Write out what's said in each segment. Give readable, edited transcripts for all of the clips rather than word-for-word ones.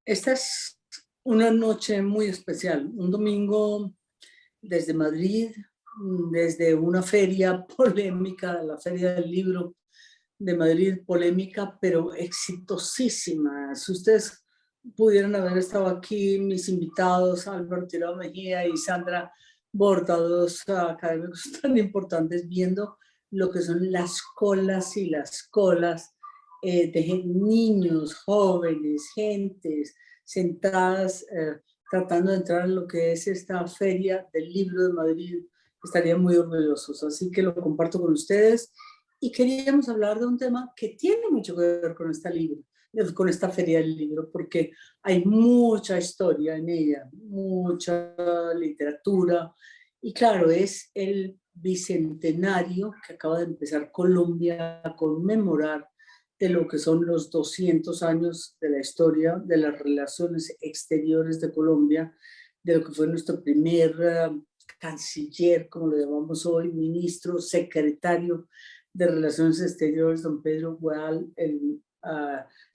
Esta es una noche muy especial, un domingo desde Madrid, desde una feria polémica, la Feria del Libro de Madrid, polémica, pero exitosísima. Si ustedes pudieran haber estado aquí, mis invitados, Álvaro Tirado Mejía y Sandra Borda, dos académicos tan importantes, viendo lo que son las colas y las colas de niños, jóvenes, gentes sentadas tratando de entrar en lo que es esta Feria del Libro de Madrid. Estarían muy orgullosos, así que lo comparto con ustedes. Y queríamos hablar de un tema que tiene mucho que ver con esta Feria del Libro, porque hay mucha historia en ella, mucha literatura, y claro, es el bicentenario que acaba de empezar Colombia a conmemorar de lo que son los 200 años de la historia de las relaciones exteriores de Colombia, de lo que fue nuestro primer canciller, como lo llamamos hoy, ministro, secretario de Relaciones Exteriores, don Pedro Gual, el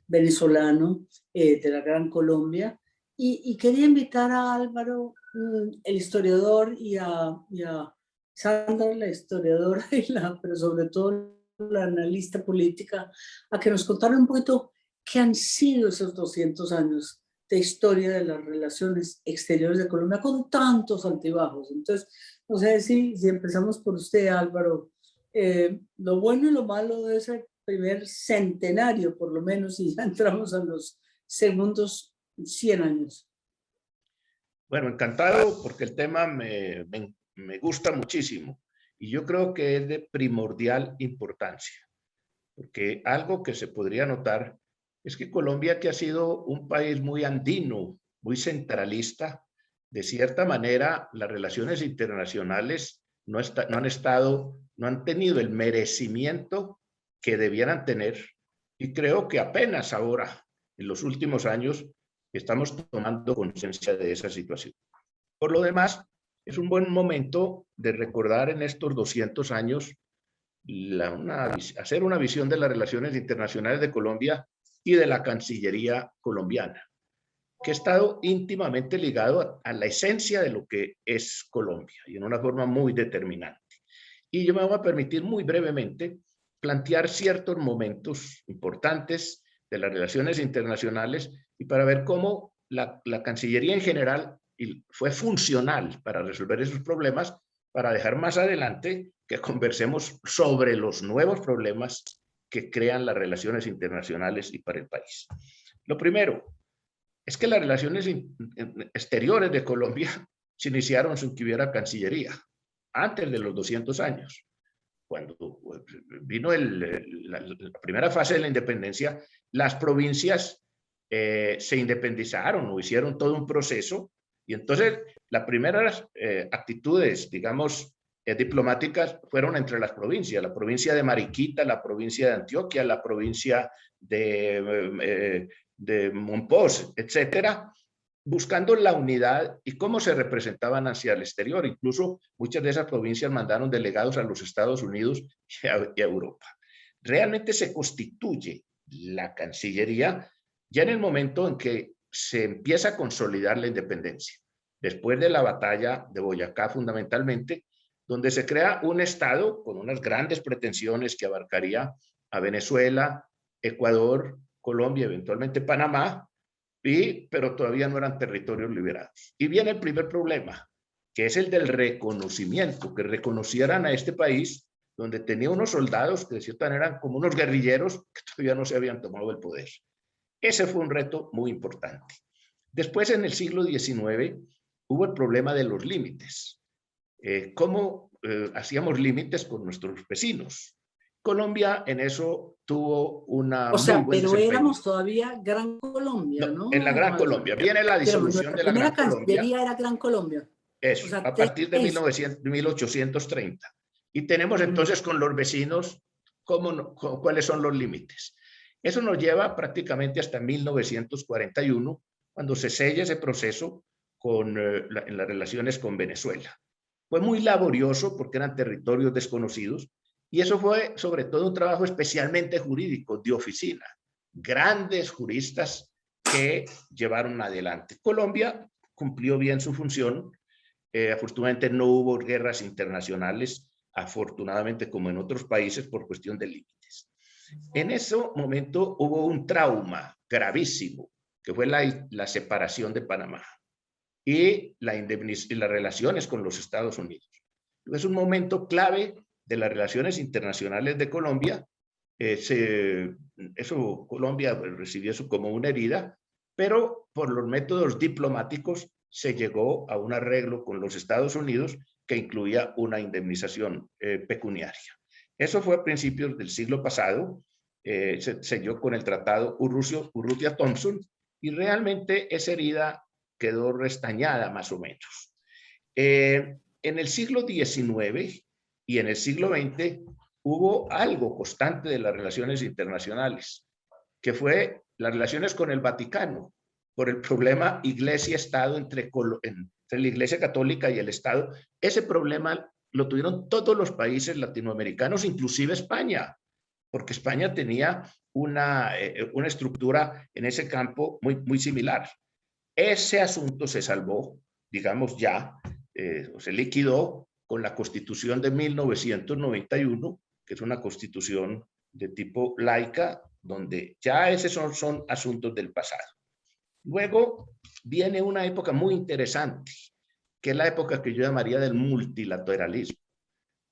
venezolano de la Gran Colombia. Y quería invitar a Álvaro, el historiador, y a Sandra, la historiadora, pero sobre todo la analista política, a que nos contaran un poquito qué han sido esos 200 años de historia de las relaciones exteriores de Colombia con tantos altibajos. Entonces, no sé si empezamos por usted, Álvaro, lo bueno y lo malo de ese primer centenario, por lo menos, y ya entramos a los segundos 100 años. Bueno, encantado porque el tema me gusta muchísimo y yo creo que es de primordial importancia, porque algo que se podría notar es que Colombia, que ha sido un país muy andino, muy centralista, de cierta manera las relaciones internacionales no han tenido el merecimiento que debieran tener, y creo que apenas ahora, en los últimos años, estamos tomando conciencia de esa situación. Por lo demás, es un buen momento de recordar en estos 200 años hacer una visión de las relaciones internacionales de Colombia y de la Cancillería colombiana, que ha estado íntimamente ligado a la esencia de lo que es Colombia y en una forma muy determinante. Y yo me voy a permitir muy brevemente plantear ciertos momentos importantes de las relaciones internacionales y para ver cómo la Cancillería en general fue funcional para resolver esos problemas, para dejar más adelante que conversemos sobre los nuevos problemas que crean las relaciones internacionales y para el país. Lo primero es que las relaciones exteriores de Colombia se iniciaron sin que hubiera Cancillería, antes de los 200 años. Cuando vino la primera fase de la independencia, las provincias se independizaron o hicieron todo un proceso, y entonces las primeras actitudes, digamos, diplomáticas fueron entre las provincias, la provincia de Mariquita, la provincia de Antioquia, la provincia de Monpós, etcétera, buscando la unidad y cómo se representaban hacia el exterior. Incluso muchas de esas provincias mandaron delegados a los Estados Unidos y a Europa. Realmente se constituye la Cancillería ya en el momento en que se empieza a consolidar la independencia, después de la batalla de Boyacá fundamentalmente, donde se crea un Estado con unas grandes pretensiones que abarcaría a Venezuela, Ecuador, Colombia, eventualmente Panamá, pero todavía no eran territorios liberados. Y viene el primer problema, que es el del reconocimiento, que reconocieran a este país donde tenía unos soldados que de cierta manera eran como unos guerrilleros que todavía no se habían tomado el poder. Ese fue un reto muy importante. Después, en el siglo XIX, hubo el problema de los límites. ¿Cómo hacíamos límites con nuestros vecinos? Colombia en eso tuvo una muy buen pero desempeño. éramos todavía Gran Colombia, ¿no? En la Gran Colombia. Viene la disolución de la Gran Colombia. La primera cancillería era Gran Colombia. Eso, o sea, a partir de 1830. Y tenemos entonces con los vecinos cuáles son los límites. Eso nos lleva prácticamente hasta 1941, cuando se sella ese proceso en las relaciones con Venezuela. Fue muy laborioso porque eran territorios desconocidos, y eso fue sobre todo un trabajo especialmente jurídico, de oficina. Grandes juristas que llevaron adelante. Colombia cumplió bien su función. Afortunadamente no hubo guerras internacionales, afortunadamente como en otros países, por cuestión de límites. En ese momento hubo un trauma gravísimo, que fue la separación de Panamá y las relaciones con los Estados Unidos. Es un momento clave de las relaciones internacionales de Colombia. Colombia recibió eso como una herida, pero por los métodos diplomáticos se llegó a un arreglo con los Estados Unidos que incluía una indemnización pecuniaria. Eso fue a principios del siglo pasado, se selló con el tratado Urrutia-Thompson, y realmente esa herida quedó restañada más o menos. En el siglo XIX y en el siglo XX hubo algo constante de las relaciones internacionales, que fue las relaciones con el Vaticano, por el problema Iglesia-Estado entre la Iglesia Católica y el Estado. Ese problema lo tuvieron todos los países latinoamericanos, inclusive España, porque España tenía una estructura en ese campo muy similar. Ese asunto se salvó, digamos ya, se liquidó con la Constitución de 1991, que es una constitución de tipo laica, donde ya esos son asuntos del pasado. Luego viene una época muy interesante, que es la época que yo llamaría del multilateralismo,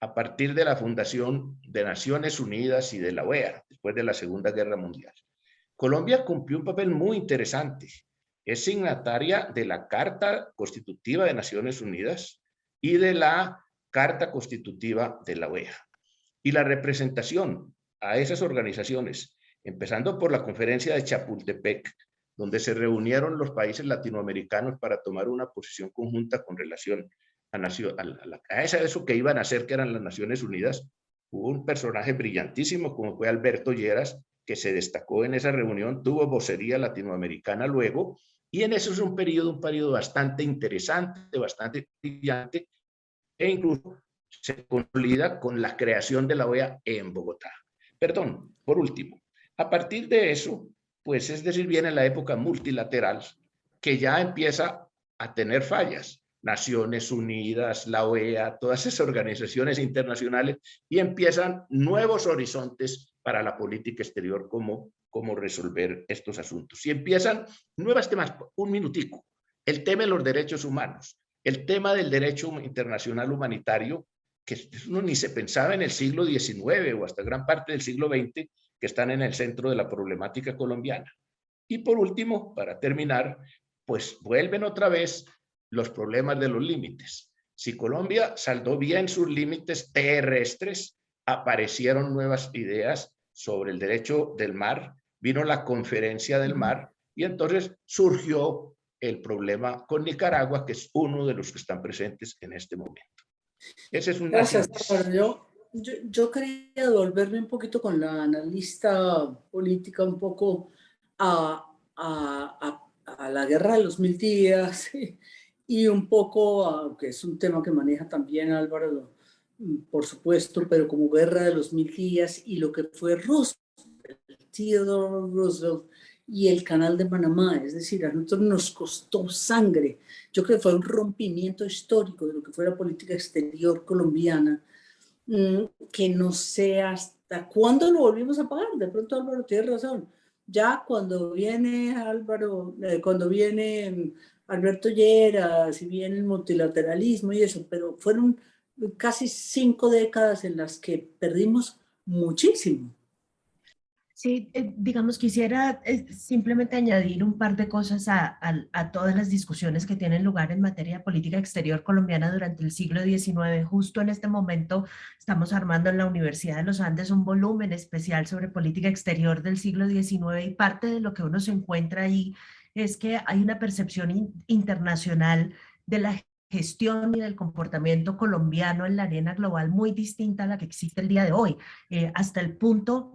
a partir de la fundación de Naciones Unidas y de la OEA, después de la Segunda Guerra Mundial. Colombia cumplió un papel muy interesante. Es signataria de la Carta Constitutiva de Naciones Unidas y de la Carta Constitutiva de la OEA. Y la representación a esas organizaciones, empezando por la Conferencia de Chapultepec, donde se reunieron los países latinoamericanos para tomar una posición conjunta con relación a eso que iban a hacer, que eran las Naciones Unidas. Hubo un personaje brillantísimo como fue Alberto Lleras, que se destacó en esa reunión, tuvo vocería latinoamericana luego, y en eso es un periodo bastante interesante, bastante brillante, e incluso se consolida con la creación de la OEA en Bogotá. Perdón, por último, a partir de eso, pues es decir, viene la época multilateral, que ya empieza a tener fallas. Naciones Unidas, la OEA, todas esas organizaciones internacionales, y empiezan nuevos horizontes para la política exterior, cómo resolver estos asuntos. Y empiezan nuevos temas, un minutico, el tema de los derechos humanos, el tema del derecho internacional humanitario, que uno ni se pensaba en el siglo XIX o hasta gran parte del siglo XX, que están en el centro de la problemática colombiana. Y por último, para terminar, pues vuelven otra vez los problemas de los límites. Si Colombia saldó bien sus límites terrestres, aparecieron nuevas ideas sobre el derecho del mar, vino la conferencia del mar, y entonces surgió el problema con Nicaragua, que es uno de los que están presentes en este momento. Ese es un... Gracias, Álvaro. Yo quería devolverme un poquito con la analista política, un poco a la guerra de los 1000 días y un poco, que es un tema que maneja también Álvaro, por supuesto, pero como guerra de los 1000 días y lo que fue Roosevelt, Theodore Roosevelt, y el Canal de Panamá. Es decir, a nosotros nos costó sangre. Yo creo que fue un rompimiento histórico de lo que fue la política exterior colombiana, que no sé hasta cuándo lo volvimos a pagar. De pronto Álvaro tiene razón. Ya cuando viene cuando viene Alberto Lleras y viene el multilateralismo y eso, pero fueron casi 5 décadas en las que perdimos muchísimo. Sí, digamos, quisiera simplemente añadir un par de cosas a todas las discusiones que tienen lugar en materia de política exterior colombiana durante el siglo XIX. Justo en este momento estamos armando en la Universidad de los Andes un volumen especial sobre política exterior del siglo XIX, y parte de lo que uno se encuentra ahí es que hay una percepción internacional de la gestión y del comportamiento colombiano en la arena global muy distinta a la que existe el día de hoy, hasta el punto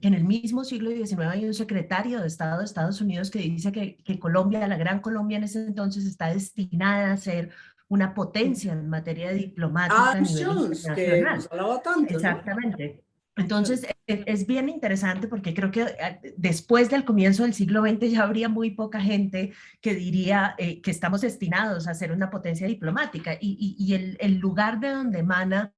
que en el mismo siglo XIX hay un secretario de Estado de Estados Unidos que dice que Colombia, la Gran Colombia en ese entonces, está destinada a ser una potencia en materia diplomática a nivel Jones, internacional. que nos hablaba tanto, Exactamente. Entonces, es bien interesante porque creo que después del comienzo del siglo XX ya habría muy poca gente que diría que estamos destinados a ser una potencia diplomática y el lugar de donde emana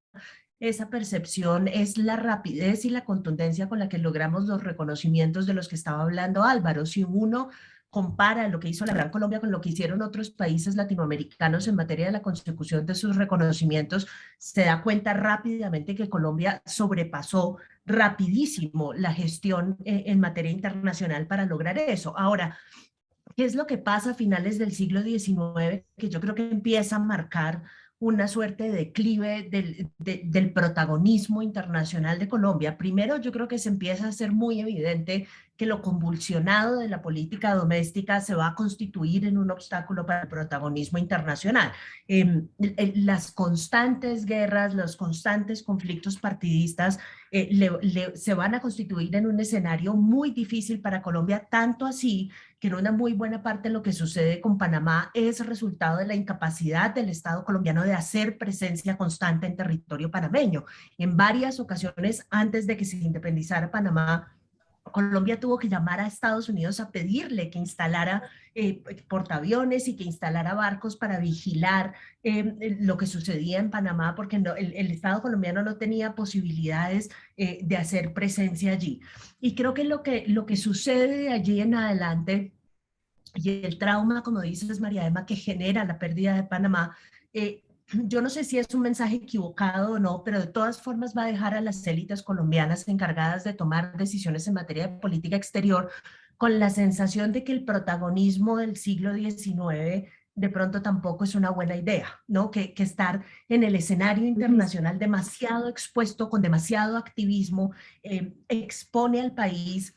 esa percepción es la rapidez y la contundencia con la que logramos los reconocimientos de los que estaba hablando Álvaro. Si uno compara lo que hizo la Gran Colombia con lo que hicieron otros países latinoamericanos en materia de la consecución de sus reconocimientos, se da cuenta rápidamente que Colombia sobrepasó rapidísimo la gestión en materia internacional para lograr eso. Ahora, ¿qué es lo que pasa a finales del siglo XIX? Que yo creo que empieza a marcar una suerte de declive del protagonismo internacional de Colombia. Primero, yo creo que se empieza a hacer muy evidente que lo convulsionado de la política doméstica se va a constituir en un obstáculo para el protagonismo internacional. Las constantes guerras, los constantes conflictos partidistas se van a constituir en un escenario muy difícil para Colombia, tanto así que en una muy buena parte lo que sucede con Panamá es resultado de la incapacidad del Estado colombiano de hacer presencia constante en territorio panameño. En varias ocasiones, antes de que se independizara Panamá, Colombia tuvo que llamar a Estados Unidos a pedirle que instalara portaaviones y que instalara barcos para vigilar lo que sucedía en Panamá, porque no, el Estado colombiano no tenía posibilidades de hacer presencia allí. Y creo que lo que sucede de allí en adelante y el trauma, como dices, María Emma, que genera la pérdida de Panamá, yo no sé si es un mensaje equivocado o no, pero de todas formas va a dejar a las élites colombianas encargadas de tomar decisiones en materia de política exterior con la sensación de que el protagonismo del siglo XIX de pronto tampoco es una buena idea, ¿no? Que estar en el escenario internacional demasiado expuesto, con demasiado activismo, expone al país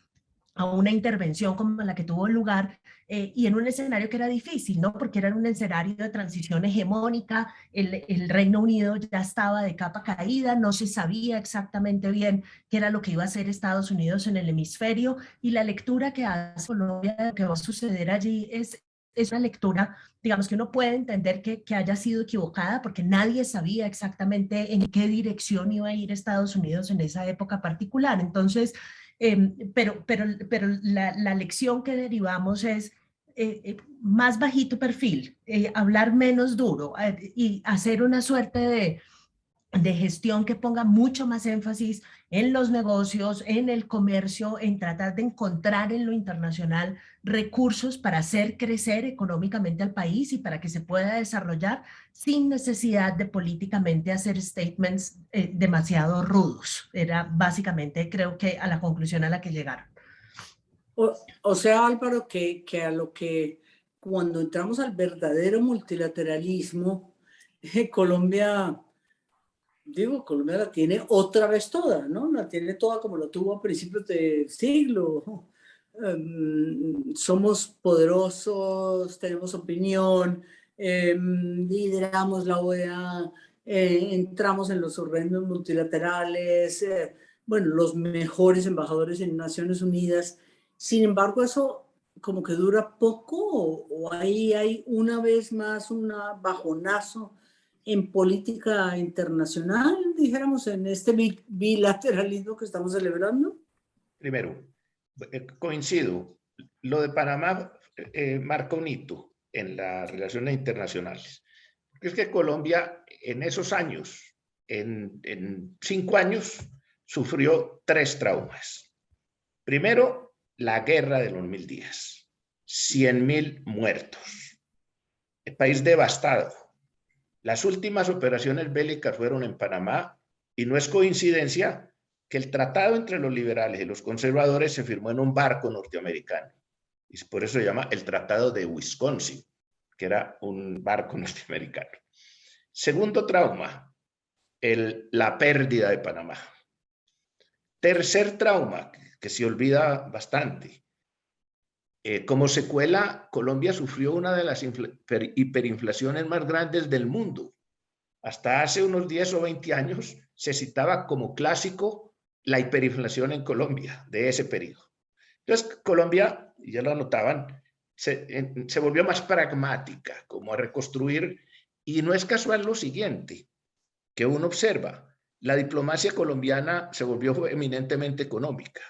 a una intervención como la que tuvo lugar y en un escenario que era difícil, ¿no? Porque era un escenario de transición hegemónica, el Reino Unido ya estaba de capa caída, no se sabía exactamente bien qué era lo que iba a hacer Estados Unidos en el hemisferio y la lectura que hace Colombia de lo que va a suceder allí es una lectura, digamos que uno puede entender que haya sido equivocada porque nadie sabía exactamente en qué dirección iba a ir Estados Unidos en esa época particular. Entonces, pero la lección que derivamos es más bajito perfil, hablar menos duro y hacer una suerte de gestión que ponga mucho más énfasis en los negocios, en el comercio, en tratar de encontrar en lo internacional recursos para hacer crecer económicamente al país y para que se pueda desarrollar sin necesidad de políticamente hacer statements demasiado rudos. Era básicamente, creo que, a la conclusión a la que llegaron. O sea, Álvaro, que a lo que cuando entramos al verdadero multilateralismo, Colombia la tiene otra vez toda, ¿no? La tiene toda como lo tuvo a principios del siglo. Somos poderosos, tenemos opinión, lideramos la OEA, entramos en los organismos multilaterales, bueno, los mejores embajadores en Naciones Unidas. Sin embargo, eso como que dura poco o ahí hay una vez más un bajonazo en política internacional, dijéramos, en este bilateralismo que estamos celebrando? Primero, coincido, lo de Panamá marca un hito en las relaciones internacionales. Es que Colombia en esos años, en 5 años, sufrió 3 traumas. Primero, la guerra de los 1000 días, 100.000 muertos, el país devastado. Las últimas operaciones bélicas fueron en Panamá y no es coincidencia que el tratado entre los liberales y los conservadores se firmó en un barco norteamericano. Y por eso se llama el Tratado de Wisconsin, que era un barco norteamericano. Segundo trauma, la pérdida de Panamá. Tercer trauma, que se olvida bastante. Como secuela, Colombia sufrió una de las hiperinflaciones más grandes del mundo. Hasta hace unos 10 o 20 años se citaba como clásico la hiperinflación en Colombia de ese periodo. Entonces, Colombia, ya lo notaban, se volvió más pragmática, como a reconstruir, y no es casual lo siguiente, que uno observa. la diplomacia colombiana se volvió eminentemente económica.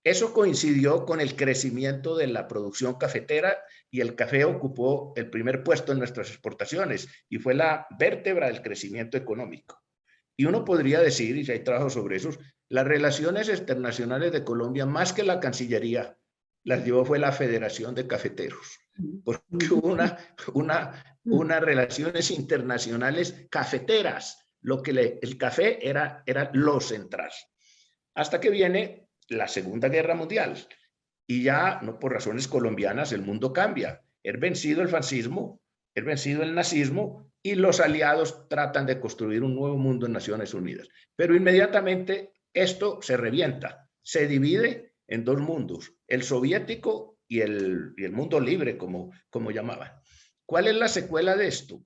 Eso coincidió con el crecimiento de la producción cafetera y el café ocupó el primer puesto en nuestras exportaciones y fue la vértebra del crecimiento económico. Y uno podría decir, y si hay trabajo sobre eso, las relaciones internacionales de Colombia, más que la Cancillería, las llevó fue la Federación de Cafeteros, porque hubo unas relaciones internacionales cafeteras, lo que el café era lo central. Hasta que viene la Segunda Guerra Mundial y ya, no por razones colombianas, el mundo cambia. Es vencido el fascismo, es vencido el nazismo y los aliados tratan de construir un nuevo mundo en Naciones Unidas. Pero inmediatamente esto se revienta, se divide en dos mundos, el soviético y el mundo libre, como llamaban. ¿Cuál es la secuela de esto?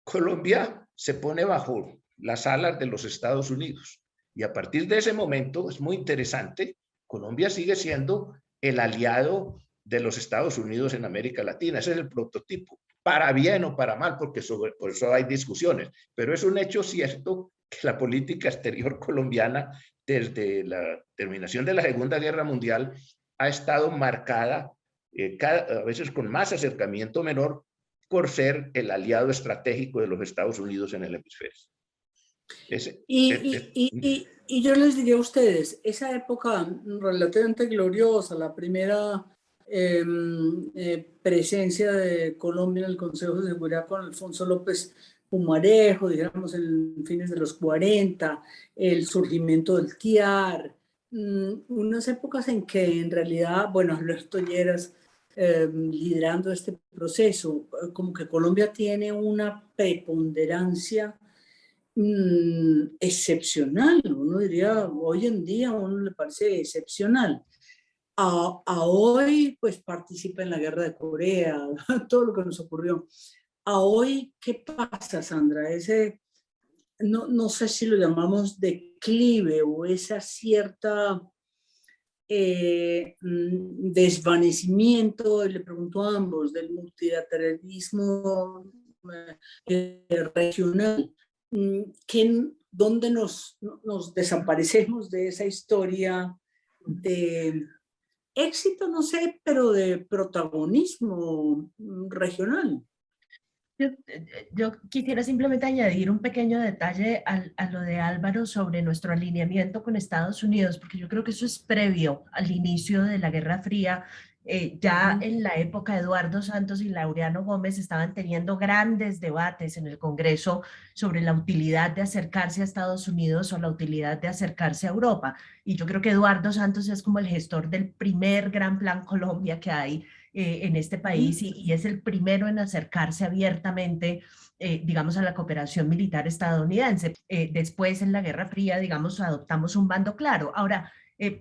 Colombia se pone bajo las alas de los Estados Unidos. Y a partir de ese momento, es muy interesante, Colombia sigue siendo el aliado de los Estados Unidos en América Latina. Ese es el prototipo, para bien o para mal, porque por eso hay discusiones. Pero es un hecho cierto que la política exterior colombiana, desde la terminación de la Segunda Guerra Mundial, ha estado marcada, a veces con más acercamiento menor, por ser el aliado estratégico de los Estados Unidos en el hemisferio. Y yo les diría a ustedes, esa época relativamente gloriosa, la primera presencia de Colombia en el Consejo de Seguridad con Alfonso López Pumarejo, digamos en fines de los 40, el surgimiento del TIAR, unas épocas en que en realidad, bueno, Alberto Lleras liderando este proceso, como que Colombia tiene una preponderancia excepcional, uno diría, hoy en día a uno le parece excepcional. A hoy, pues participa en la guerra de Corea, todo lo que nos ocurrió. A hoy, ¿qué pasa, Sandra? Ese, no sé si lo llamamos declive o esa cierta desvanecimiento, le pregunto a ambos, del multilateralismo regional. ¿Dónde nos desaparecemos de esa historia de éxito, no sé, pero de protagonismo regional? Yo quisiera simplemente añadir un pequeño detalle a lo de Álvaro sobre nuestro alineamiento con Estados Unidos, porque yo creo que eso es previo al inicio de la Guerra Fría. Ya en la época Eduardo Santos y Laureano Gómez estaban teniendo grandes debates en el Congreso sobre la utilidad de acercarse a Estados Unidos o la utilidad de acercarse a Europa. Y yo creo que Eduardo Santos es como el gestor del primer gran plan Colombia que hay en este país y es el primero en acercarse abiertamente, digamos, a la cooperación militar estadounidense. Después, en la Guerra Fría, digamos, adoptamos un bando claro. Ahora,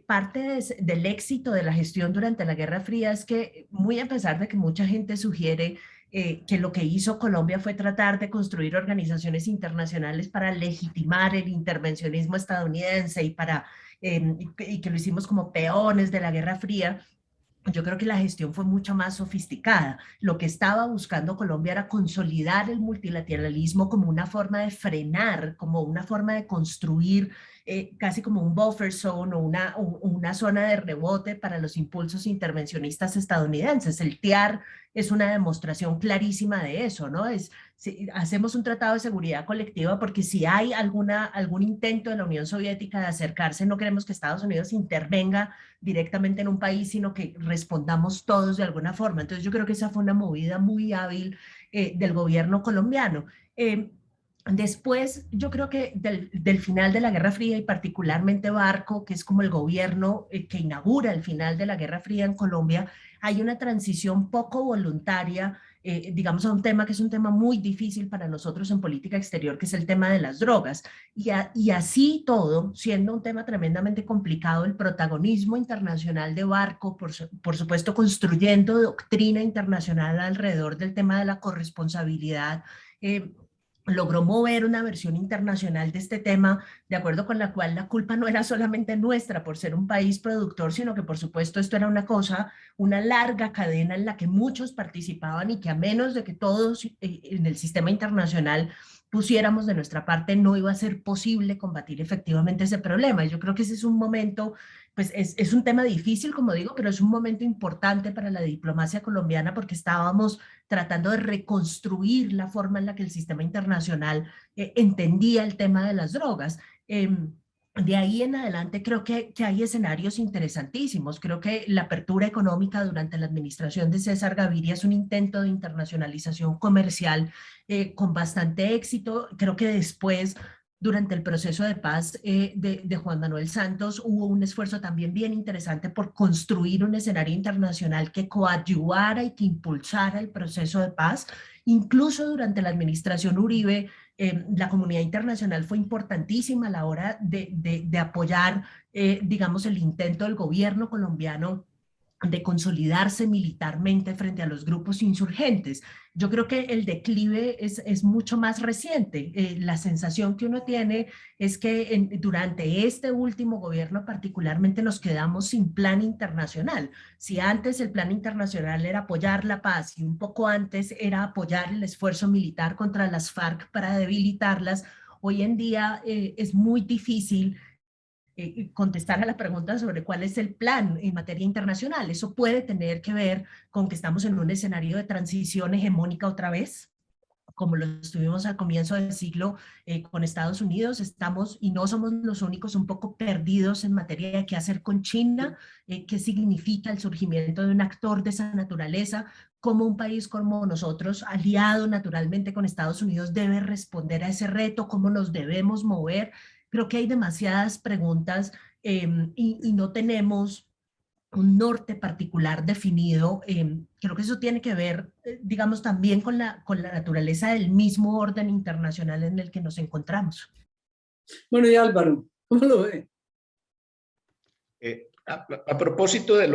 parte del éxito de la gestión durante la Guerra Fría es que, muy a pesar de que mucha gente sugiere que lo que hizo Colombia fue tratar de construir organizaciones internacionales para legitimar el intervencionismo estadounidense y que lo hicimos como peones de la Guerra Fría, yo creo que la gestión fue mucho más sofisticada. Lo que estaba buscando Colombia era consolidar el multilateralismo como una forma de frenar, como una forma de construir casi como un buffer zone o una zona de rebote para los impulsos intervencionistas estadounidenses. El TIAR es una demostración clarísima de eso, ¿no? Si hacemos un tratado de seguridad colectiva porque si hay algún intento de la Unión Soviética de acercarse, no queremos que Estados Unidos intervenga directamente en un país, sino que respondamos todos de alguna forma. Entonces yo creo que esa fue una movida muy hábil del gobierno colombiano. Después, yo creo que del final de la Guerra Fría y particularmente Barco, que es como el gobierno que inaugura el final de la Guerra Fría en Colombia, hay una transición poco voluntaria, digamos, a un tema que es un tema muy difícil para nosotros en política exterior, que es el tema de las drogas. Y así todo, siendo un tema tremendamente complicado, el protagonismo internacional de Barco, por supuesto, construyendo doctrina internacional alrededor del tema de la corresponsabilidad, logró mover una versión internacional de este tema, de acuerdo con la cual la culpa no era solamente nuestra por ser un país productor, sino que por supuesto esto era una larga cadena en la que muchos participaban y que a menos de que todos en el sistema internacional pusiéramos de nuestra parte, no iba a ser posible combatir efectivamente ese problema. Yo creo que ese es un momento, pues es un tema difícil, como digo, pero es un momento importante para la diplomacia colombiana porque estábamos tratando de reconstruir la forma en la que el sistema internacional entendía el tema de las drogas. De ahí en adelante creo que hay escenarios interesantísimos. Creo que la apertura económica durante la administración de César Gaviria es un intento de internacionalización comercial con bastante éxito. Creo que después, durante el proceso de paz de Juan Manuel Santos, hubo un esfuerzo también bien interesante por construir un escenario internacional que coadyuvara y que impulsara el proceso de paz. Incluso durante la administración Uribe, la comunidad internacional fue importantísima a la hora de apoyar, digamos, el intento del gobierno colombiano de consolidarse militarmente frente a los grupos insurgentes. Yo creo que el declive es mucho más reciente. La sensación que uno tiene es que durante este último gobierno particularmente nos quedamos sin plan internacional. Si antes el plan internacional era apoyar la paz y un poco antes era apoyar el esfuerzo militar contra las FARC para debilitarlas, hoy en día es muy difícil contestar a la pregunta sobre cuál es el plan en materia internacional. Eso puede tener que ver con que estamos en un escenario de transición hegemónica otra vez, como lo estuvimos al comienzo del siglo con Estados Unidos. Estamos, y no somos los únicos, un poco perdidos en materia de qué hacer con China, qué significa el surgimiento de un actor de esa naturaleza, cómo un país como nosotros, aliado naturalmente con Estados Unidos, debe responder a ese reto, cómo nos debemos mover. Creo que hay demasiadas preguntas y no tenemos un norte particular definido. Creo que eso tiene que ver, digamos, también con con la naturaleza del mismo orden internacional en el que nos encontramos. Bueno, y Álvaro, ¿cómo lo ve? A propósito de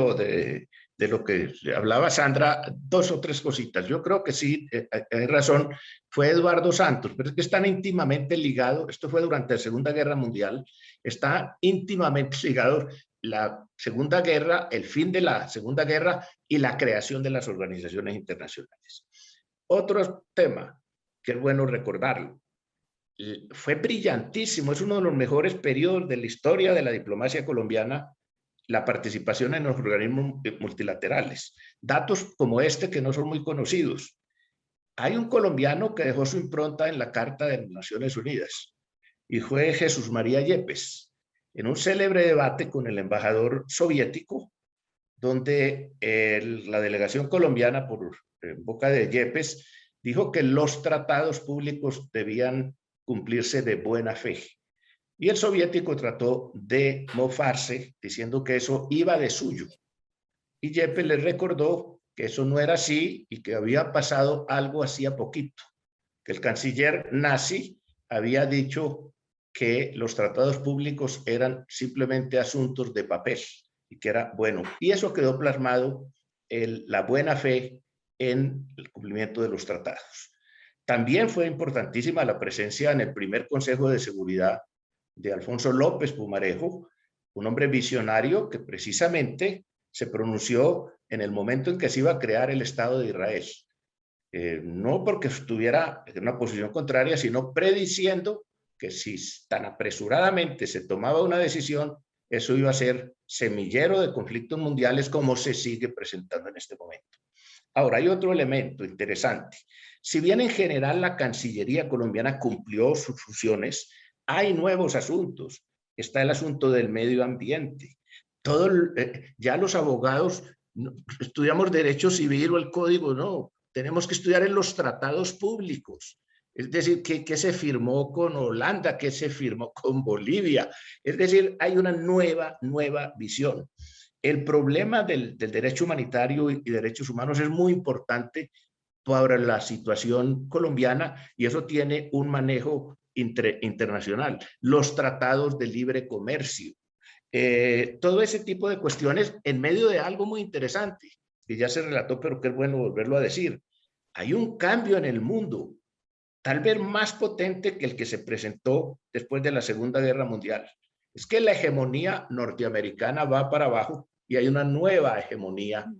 lo que hablaba Sandra, dos o tres cositas. Yo creo que sí, hay razón, fue Eduardo Santos, pero es que están íntimamente ligados, esto fue durante la Segunda Guerra Mundial, está íntimamente ligado la Segunda Guerra, el fin de la Segunda Guerra y la creación de las organizaciones internacionales. Otro tema que es bueno recordarlo, fue brillantísimo, es uno de los mejores periodos de la historia de la diplomacia colombiana, la participación en los organismos multilaterales. Datos como este que no son muy conocidos. Hay un colombiano que dejó su impronta en la Carta de las Naciones Unidas y fue Jesús María Yepes, en un célebre debate con el embajador soviético, donde la delegación colombiana, por boca de Yepes, dijo que los tratados públicos debían cumplirse de buena fe. Y el soviético trató de mofarse diciendo que eso iba de suyo. Y Yepes le recordó que eso no era así y que había pasado algo hacía poquito, que el canciller nazi había dicho que los tratados públicos eran simplemente asuntos de papel y que era bueno. Y eso quedó plasmado en la buena fe en el cumplimiento de los tratados. También fue importantísima la presencia en el primer Consejo de Seguridad de Alfonso López Pumarejo, un hombre visionario que precisamente se pronunció en el momento en que se iba a crear el Estado de Israel. No porque estuviera en una posición contraria, sino prediciendo que si tan apresuradamente se tomaba una decisión, eso iba a ser semillero de conflictos mundiales como se sigue presentando en este momento. Ahora, hay otro elemento interesante. Si bien en general la Cancillería colombiana cumplió sus funciones, hay nuevos asuntos. Está el asunto del medio ambiente. Ya los abogados estudiamos derecho civil o el código, no. Tenemos que estudiar en los tratados públicos. Es decir, ¿qué se firmó con Holanda? ¿Qué se firmó con Bolivia? Es decir, hay una nueva visión. El problema del derecho humanitario y derechos humanos es muy importante para la situación colombiana y eso tiene un manejo internacional. Los tratados de libre comercio, todo ese tipo de cuestiones en medio de algo muy interesante que ya se relató, pero que es bueno volverlo a decir. Hay un cambio en el mundo, tal vez más potente que el que se presentó después de la Segunda Guerra Mundial. Es que la hegemonía norteamericana va para abajo y hay una nueva hegemonía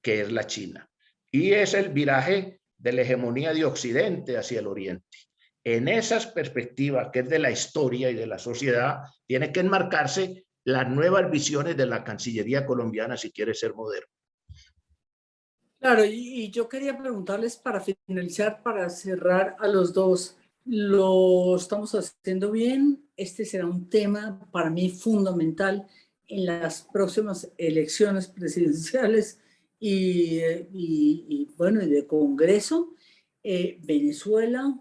que es la China. Y es el viraje de la hegemonía de Occidente hacia el Oriente. en esas perspectivas que es de la historia y de la sociedad, tiene que enmarcarse las nuevas visiones de la Cancillería colombiana si quiere ser moderno. Claro, y yo quería preguntarles para finalizar, para cerrar a los dos, ¿lo estamos haciendo bien? Este será un tema para mí fundamental en las próximas elecciones presidenciales bueno, y de Congreso. Venezuela,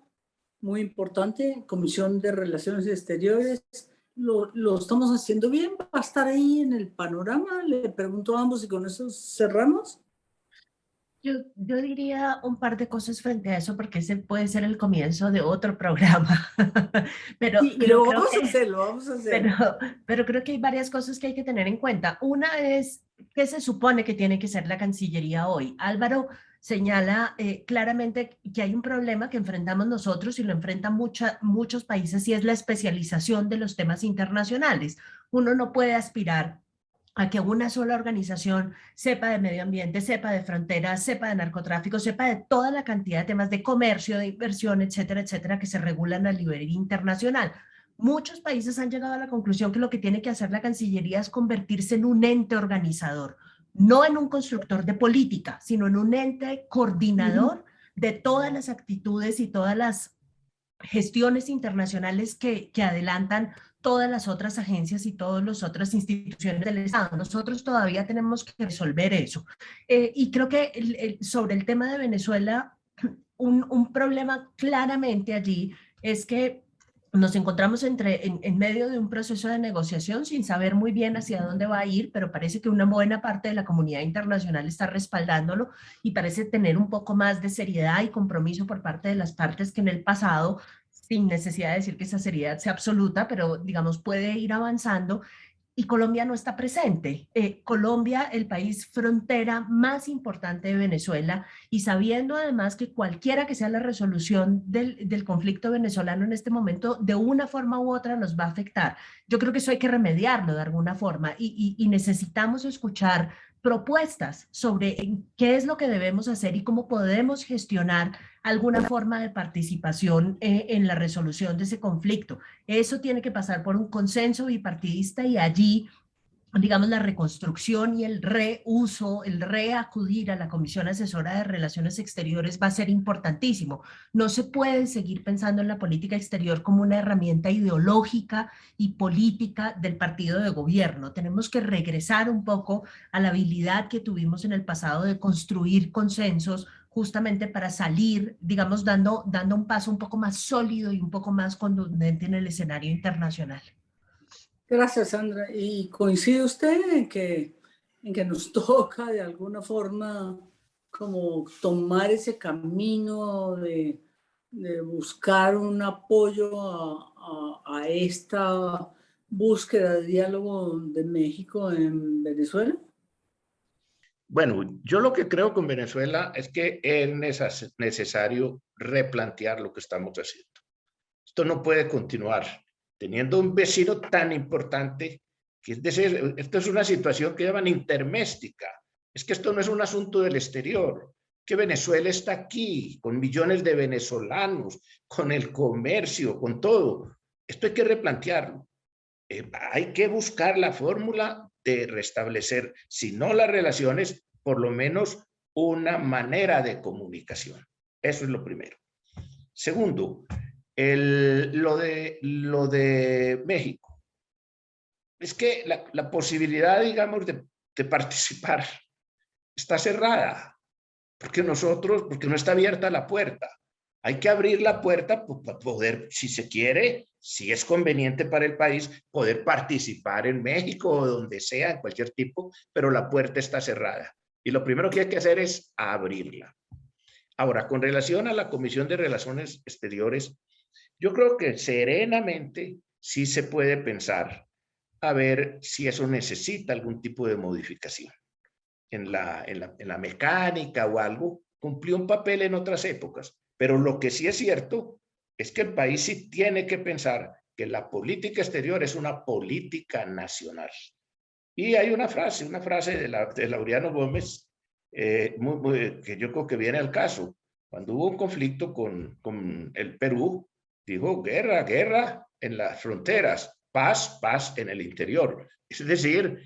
muy importante, Comisión de Relaciones Exteriores, ¿lo estamos haciendo bien? ¿Va a estar ahí en el panorama? Le pregunto a ambos y con eso cerramos. Yo diría un par de cosas frente a eso, porque ese puede ser el comienzo de otro programa. Sí, y Pero lo creo vamos a que, hacer, lo vamos a hacer. pero, pero creo que hay varias cosas que hay que tener en cuenta. Una es, ¿qué se supone que tiene que ser la Cancillería hoy? Álvaro señala claramente que hay un problema que enfrentamos nosotros y lo enfrentan muchos países, y es la especialización de los temas internacionales. Uno no puede aspirar a que una sola organización sepa de medio ambiente, sepa de fronteras, sepa de narcotráfico, sepa de toda la cantidad de temas de comercio, de inversión, etcétera, etcétera, que se regulan a nivel internacional. Muchos países han llegado a la conclusión que lo que tiene que hacer la Cancillería es convertirse en un ente organizador, no en un constructor de política, sino en un ente coordinador de todas las actitudes y todas las gestiones internacionales que adelantan todas las otras agencias y todas las otras instituciones del Estado. Nosotros todavía tenemos que resolver eso. Y creo que sobre el tema de Venezuela, un problema claramente allí es que nos encontramos en medio de un proceso de negociación sin saber muy bien hacia dónde va a ir, pero parece que una buena parte de la comunidad internacional está respaldándolo y parece tener un poco más de seriedad y compromiso por parte de las partes que en el pasado, sin necesidad de decir que esa seriedad sea absoluta, pero digamos puede ir avanzando. Y Colombia no está presente. Colombia, el país frontera más importante de Venezuela, y sabiendo además que cualquiera que sea la resolución del conflicto venezolano en este momento, de una forma u otra nos va a afectar. Yo creo que eso hay que remediarlo de alguna forma, y necesitamos escuchar propuestas sobre qué es lo que debemos hacer y cómo podemos gestionar alguna forma de participación en la resolución de ese conflicto. Eso tiene que pasar por un consenso bipartidista, y allí, digamos, la reconstrucción y el reuso, el reacudir a la Comisión Asesora de Relaciones Exteriores va a ser importantísimo. No se puede seguir pensando en la política exterior como una herramienta ideológica y política del partido de gobierno. Tenemos que regresar un poco a la habilidad que tuvimos en el pasado de construir consensos, justamente para salir, digamos, dando un paso un poco más sólido y un poco más contundente en el escenario internacional. Gracias, Sandra. ¿Y coincide usted en que nos toca de alguna forma como tomar ese camino de buscar un apoyo a esta búsqueda de diálogo de México en Venezuela? Bueno, yo lo que creo con Venezuela es que es necesario replantear lo que estamos haciendo. Esto no puede continuar teniendo un vecino tan importante, que es decir, esto es una situación que llaman interméstica. Es que esto no es un asunto del exterior, que Venezuela está aquí, con millones de venezolanos, con el comercio, con todo. Esto hay que replantearlo. Hay que buscar la fórmula de restablecer, si no las relaciones, por lo menos una manera de comunicación. Eso es lo primero. Segundo, lo de México. Es que la posibilidad, digamos, de participar está cerrada, porque no está abierta la puerta. Hay que abrir la puerta para poder, si se quiere, si es conveniente para el país, poder participar en México o donde sea, en cualquier tipo, pero la puerta está cerrada. Y lo primero que hay que hacer es abrirla. Ahora, con relación a la Comisión de Relaciones Exteriores, yo creo que serenamente sí se puede pensar a ver si eso necesita algún tipo de modificación en la mecánica o algo. Cumplió un papel en otras épocas, pero lo que sí es cierto es que el país sí tiene que pensar que la política exterior es una política nacional. Y hay una frase de Laureano Gómez, que yo creo que viene al caso. Cuando hubo un conflicto con el Perú, dijo guerra, guerra en las fronteras, paz, paz en el interior. Es decir,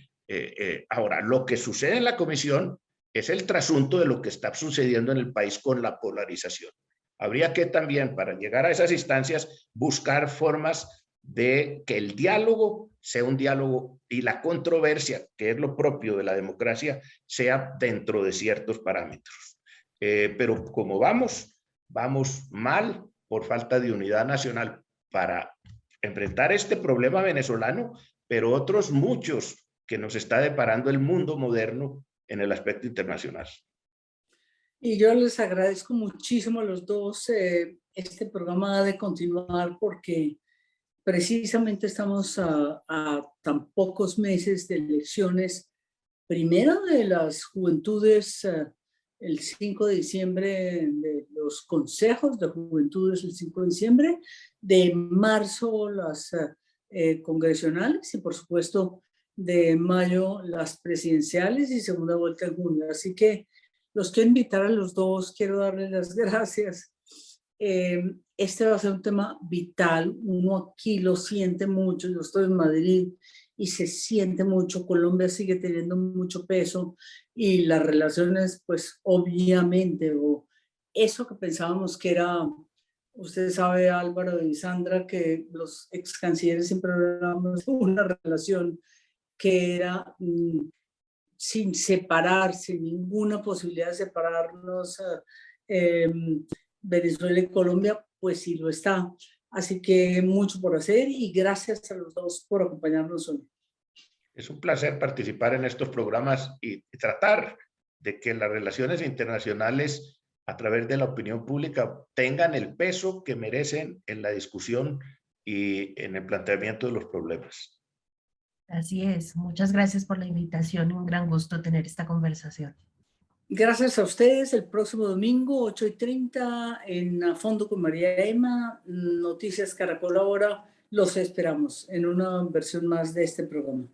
ahora lo que sucede en la comisión es el trasunto de lo que está sucediendo en el país con la polarización. Habría que también, para llegar a esas instancias, buscar formas de que el diálogo sea un diálogo y la controversia, que es lo propio de la democracia, sea dentro de ciertos parámetros. Pero como vamos mal por falta de unidad nacional para enfrentar este problema venezolano, pero otros muchos que nos está deparando el mundo moderno en el aspecto internacional. Y yo les agradezco muchísimo a los dos. Este programa ha de continuar porque precisamente estamos a tan pocos meses de elecciones, primero de las juventudes, el 5 de diciembre, de los consejos de juventudes el 5 de diciembre, de marzo las congresionales y por supuesto de mayo las presidenciales y segunda vuelta en junio. Así que los quiero invitar a los dos, quiero darles las gracias. Este va a ser un tema vital, uno aquí lo siente mucho, yo estoy en Madrid y se siente mucho, Colombia sigue teniendo mucho peso y las relaciones, pues obviamente, o eso que pensábamos que era, usted sabe Álvaro y Sandra, que los ex cancilleres siempre hablábamos de una relación que era sin separar, sin ninguna posibilidad de separarnos, Venezuela y Colombia, pues sí lo está. Así que mucho por hacer y gracias a los dos por acompañarnos hoy. Es un placer participar en estos programas y tratar de que las relaciones internacionales a través de la opinión pública tengan el peso que merecen en la discusión y en el planteamiento de los problemas. Así es. Muchas gracias por la invitación y un gran gusto tener esta conversación. Gracias a ustedes. El próximo domingo, 8:30, en A Fondo con María Emma, Noticias Caracol Ahora. Los esperamos en una versión más de este programa.